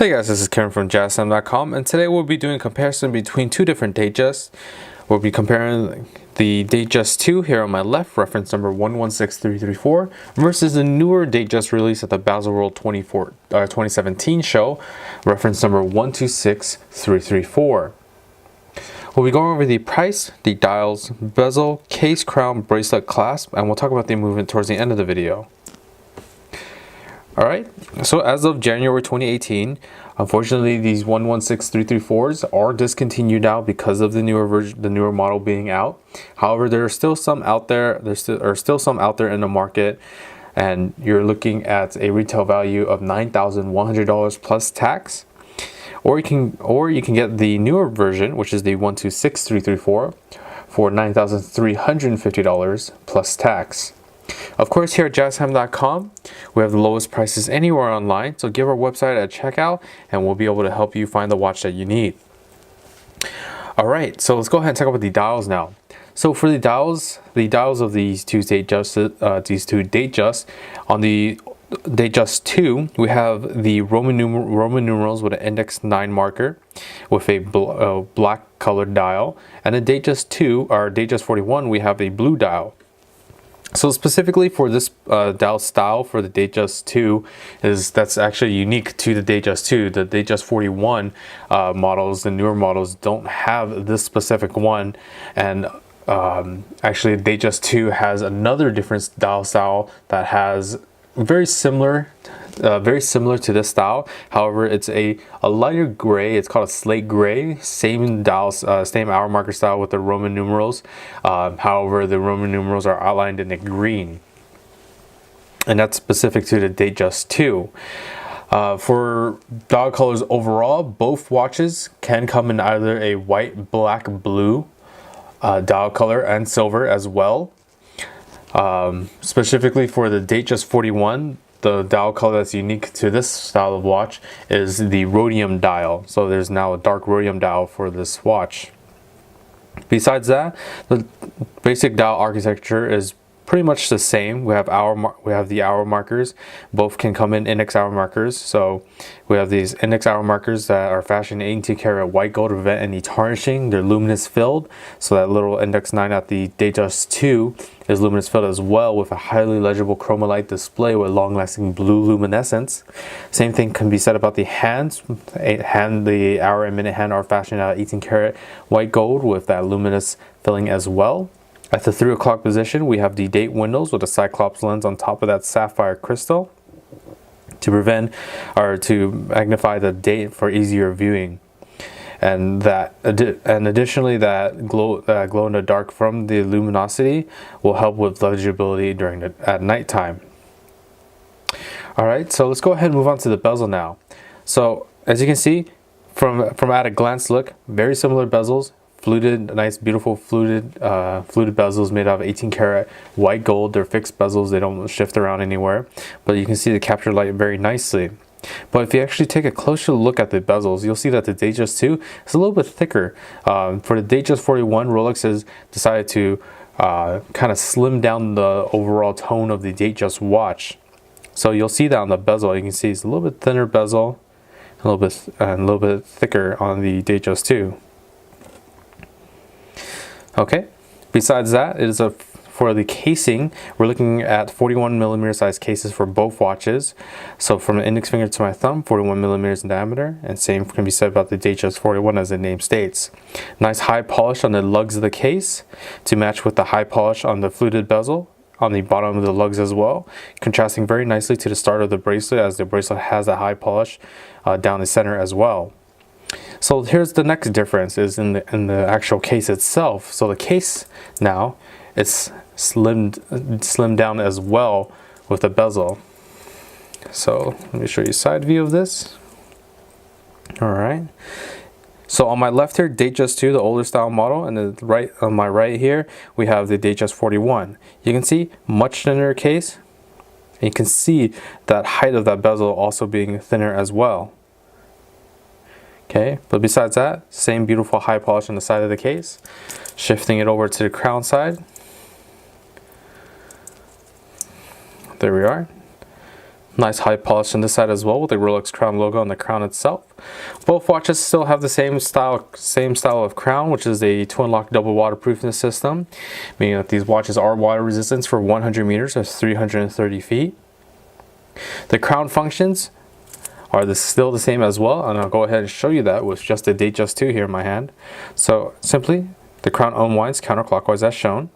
Hey guys, this is Karen from JazTime.com, and today we'll be doing a comparison between two different Datejusts. We'll be comparing the Datejust II here on my left, reference number 116334, versus the newer Datejust release at the Bezel World 2017 show, reference number 126334. We'll be going over the price, the dials, bezel, case, crown, bracelet, clasp, and we'll talk about the movement towards the end of the video. Alright, so as of January 2018, unfortunately these 116334s are discontinued now because of the newer version, the newer model being out. However, there are still some out there. There are still some out there in the market, and you're looking at a retail value of $9,100 plus tax. Or you can get the newer version, which is the 126334, for $9,350 plus tax. Of course, here at JazTime.com, we have the lowest prices anywhere online, so give our website a check out and we'll be able to help you find the watch that you need. Alright, so let's go ahead and talk about the dials now. So for the dials of these two Datejusts, on the Datejust II, we have the Roman numerals with an index 9 marker with a black colored dial, and the Datejust II, or Datejust 41, we have a blue dial. So specifically for this dial style for the Datejust II, that's actually unique to the Datejust II. The Datejust 41 models, the newer models, don't have this specific one, and actually the Datejust II has another different dial style that has very similar to this style. However, it's a lighter gray. It's called a slate gray. Same dials, same hour marker style with the Roman numerals. However, the Roman numerals are outlined in a green, and that's specific to the Datejust II. For dial colors overall, both watches can come in either a white, black, blue dial color and silver as well. Specifically for the Datejust 41, the dial color that's unique to this style of watch is the Rhodium Dial. So there's now a dark Rhodium Dial for this watch. Besides that, the basic dial architecture is pretty much the same. We have the hour markers. Both can come in index hour markers. So we have these index hour markers that are fashioned 18 karat white gold to prevent any tarnishing. They're luminous filled, so that little index 9 at the Datejust II is luminous filled as well, with a highly legible chroma-light display with long-lasting blue luminescence. Same thing can be said about the hands. The hour and minute hand are fashioned at 18 karat white gold with that luminous filling as well. At the 3 o'clock position, we have the date windows with a Cyclops lens on top of that sapphire crystal to prevent or to magnify the date for easier viewing. And additionally, that glow in the dark from the luminosity will help with legibility at nighttime. All right, so let's go ahead and move on to the bezel now. So as you can see, from at a glance look, very similar bezels. Fluted, nice, beautiful fluted bezels made out of 18 karat white gold. They're fixed bezels; they don't shift around anywhere. But you can see the capture light very nicely. But if you actually take a closer look at the bezels, you'll see that the Datejust II is a little bit thicker. For the Datejust 41, Rolex has decided to kind of slim down the overall tone of the Datejust watch. So you'll see that on the bezel. You can see it's a little bit thinner bezel, a little bit thicker on the Datejust II. Okay, besides that, it is for the casing, we're looking at 41mm size cases for both watches. So from the index finger to my thumb, 41mm in diameter, and same can be said about the Datejust 41 as the name states. Nice high polish on the lugs of the case to match with the high polish on the fluted bezel on the bottom of the lugs as well, contrasting very nicely to the start of the bracelet, as the bracelet has a high polish down the center as well. So here's the next difference, is in the actual case itself. So the case now, it's slimmed down as well with the bezel. So let me show you a side view of this. All right. So on my left here, Datejust II, the older style model, and on my right here, we have the Datejust 41. You can see much thinner case, and you can see that height of that bezel also being thinner as well. Okay, but besides that, same beautiful high polish on the side of the case. Shifting it over to the crown side. There we are. Nice high polish on this side as well with the Rolex crown logo on the crown itself. Both watches still have the same style of crown, which is a twin lock double waterproofness system, meaning that these watches are water resistant for 100 meters or 330 feet. The crown functions are still the same as well, and I'll go ahead and show you that with just the Datejust II here in my hand. So simply, the crown unwinds counterclockwise as shown.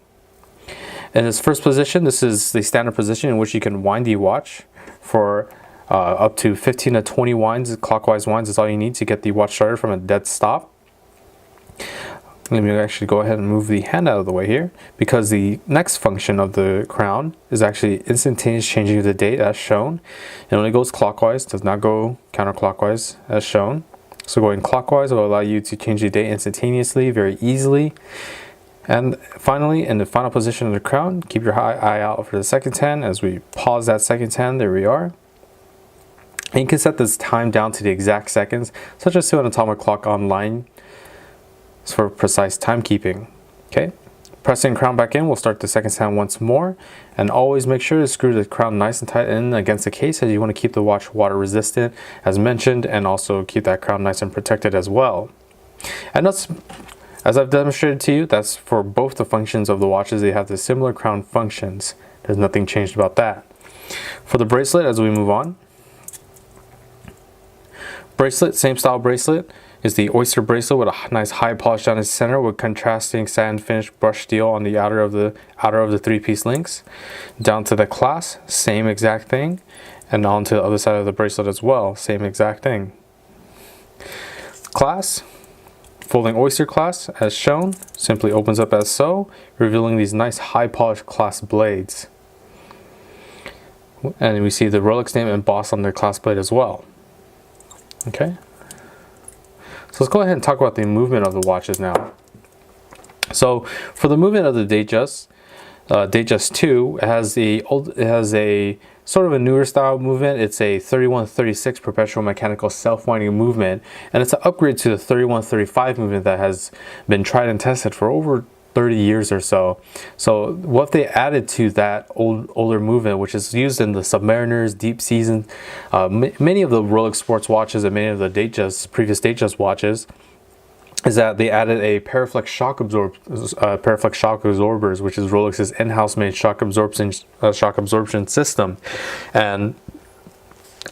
In its first position, this is the standard position in which you can wind the watch for up to 15 to 20 winds. Clockwise winds is all you need to get the watch started from a dead stop. Let me actually go ahead and move the hand out of the way here, because the next function of the crown is actually instantaneous changing of the date as shown. It only goes clockwise, does not go counterclockwise as shown. So going clockwise will allow you to change the date instantaneously, very easily. And finally, in the final position of the crown, keep your eye out for the seconds hand. As we pause that seconds hand, there we are. And you can set this time down to the exact seconds, such as to an atomic clock online for precise timekeeping. Okay, pressing crown back in, we'll start the seconds hand once more. And always make sure to screw the crown nice and tight in against the case, as you want to keep the watch water resistant, as mentioned, and also keep that crown nice and protected as well. And that's, as I've demonstrated to you, that's for both the functions of the watches. They have the similar crown functions. There's nothing changed about that. For the bracelet, as we move on, bracelet, same style bracelet, is the Oyster bracelet with a nice high polish down its center with contrasting satin finish brushed steel on the outer of the three-piece links. Down to the clasp, same exact thing, and on to the other side of the bracelet as well, same exact thing. Clasp, folding Oyster clasp as shown, simply opens up as so, revealing these nice high polished clasp blades. And we see the Rolex name embossed on their clasp blade as well. Okay. So let's go ahead and talk about the movement of the watches now. So for the movement of the Datejust, Datejust II, it has a sort of a newer style movement. It's a 3136 perpetual mechanical self-winding movement, and it's an upgrade to the 3135 movement that has been tried and tested for over 30 years or so. So what they added to that older movement, which is used in the Submariners, Deep Seas, many of the Rolex sports watches and many of the previous Datejust watches, is that they added a Paraflex shock absorbers, which is Rolex's in-house made shock absorption system, and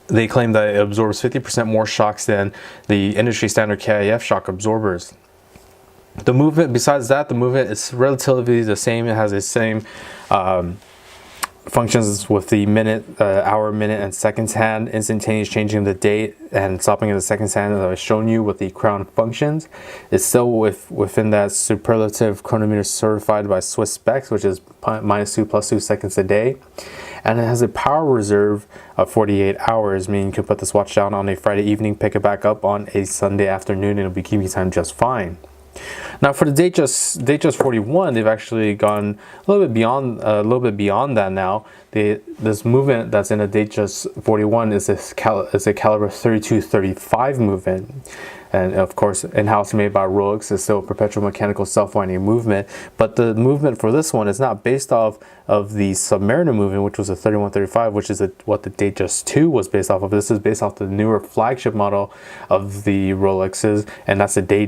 they claim that it absorbs 50% more shocks than the industry standard KIF shock absorbers. The movement, besides that, the movement is relatively the same. It has the same functions with the minute, hour, minute, and seconds hand, instantaneous changing the date, and stopping in the seconds hand that I've shown you with the crown functions. It's still within that superlative chronometer certified by Swiss Specs, which is -2 + 2 seconds a day. And it has a power reserve of 48 hours, meaning you can put this watch down on a Friday evening, pick it back up on a Sunday afternoon, and it'll be keeping time just fine. Now for the Datejust 41, they've actually gone a little bit beyond that now. This movement that's in a Datejust 41 is a caliber 3235 movement. And of course, in-house made by Rolex, is still a perpetual mechanical self-winding movement. But the movement for this one is not based off of the Submariner movement, which was a 3135, which is what the Datejust II was based off of. This is based off the newer flagship model of the Rolexes, and that's the day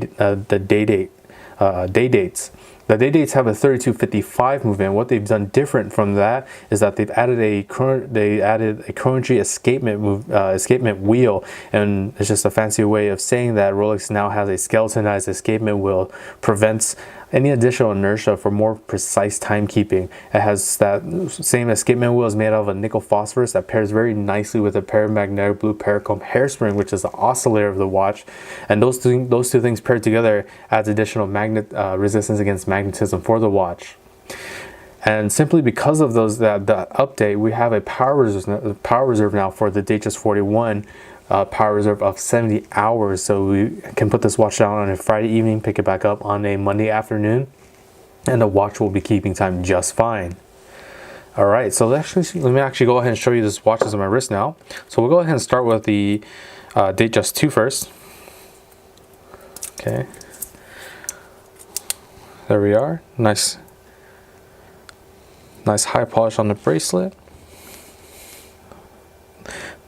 dates. The day dates have a 3255 movement. What they've done different from that is that they've added a chronometry escapement wheel, and it's just a fancy way of saying that Rolex now has a skeletonized escapement wheel, prevents any additional inertia for more precise timekeeping. It has that same escapement wheel is made out of a nickel phosphorus that pairs very nicely with a paramagnetic blue paracomb hairspring, which is the oscillator of the watch, and those two things paired together adds additional resistance against magnetism for the watch. And simply because of that update, we have a power reserve now for the Datejust 41. Power reserve of 70 hours, so we can put this watch down on a Friday evening, pick it back up on a Monday afternoon, and the watch will be keeping time just fine. All right, so let me actually go ahead and show you this watch that's on my wrist now. So we'll go ahead and start with the Datejust II first. Okay, there we are. Nice high polish on the bracelet.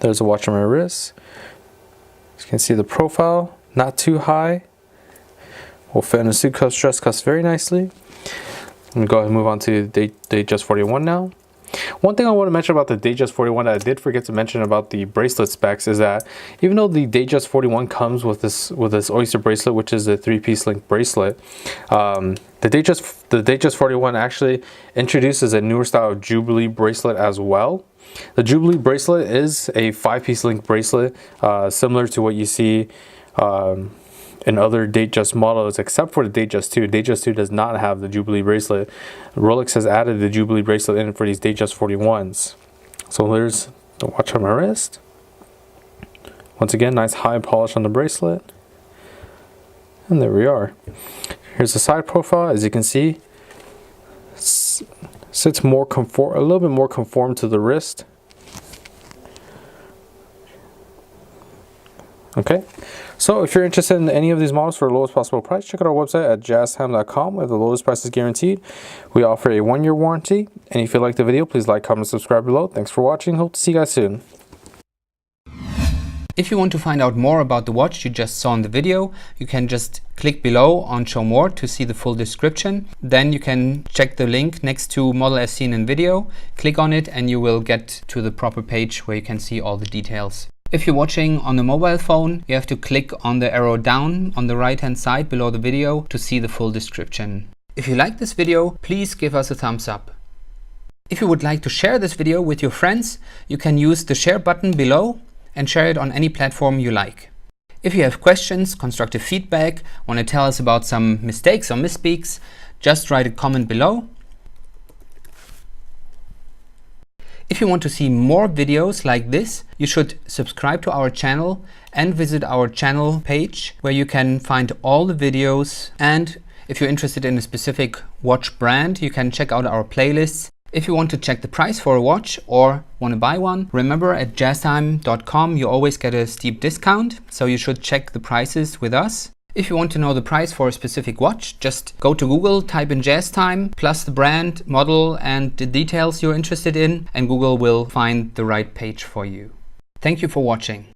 There's a watch on my wrist. As you can see the profile, not too high. Will fit in a suit cuff, dress cuffs very nicely. I'm gonna go ahead and move on to Datejust 41 now. One thing I want to mention about the Datejust 41 that I did forget to mention about the bracelet specs is that even though the Datejust 41 comes with this Oyster bracelet, which is a 3-piece link bracelet, the Datejust 41 actually introduces a newer style of Jubilee bracelet as well. The Jubilee bracelet is a 5-piece link bracelet, similar to what you see in other Datejust models, except for the Datejust II. Datejust II does not have the Jubilee bracelet. Rolex has added the Jubilee bracelet in for these Datejust 41s. So there's the watch on my wrist. Once again, nice high polish on the bracelet. And there we are. Here's the side profile. As you can see, sits more a little bit more conformed to the wrist. Okay, so if you're interested in any of these models for the lowest possible price, check out our website at JazTime.com, where the lowest price is guaranteed. We offer a 1-year warranty, and if you liked the video, please like, comment, subscribe below. Thanks for watching. Hope to see you guys soon. If you want to find out more about the watch you just saw in the video, you can just click below on Show More to see the full description. Then you can check the link next to model as seen in video, click on it, and you will get to the proper page where you can see all the details. If you're watching on a mobile phone, you have to click on the arrow down on the right hand side below the video to see the full description. If you like this video, please give us a thumbs up. If you would like to share this video with your friends, you can use the share button below and share it on any platform you like. If you have questions, constructive feedback, want to tell us about some mistakes or misspeaks, just write a comment below. If you want to see more videos like this, you should subscribe to our channel and visit our channel page where you can find all the videos. And if you're interested in a specific watch brand, you can check out our playlists. If you want to check the price for a watch or want to buy one, remember at JazTime.com you always get a steep discount, so you should check the prices with us. If you want to know the price for a specific watch, just go to Google, type in JazTime, plus the brand, model, and the details you're interested in, and Google will find the right page for you. Thank you for watching.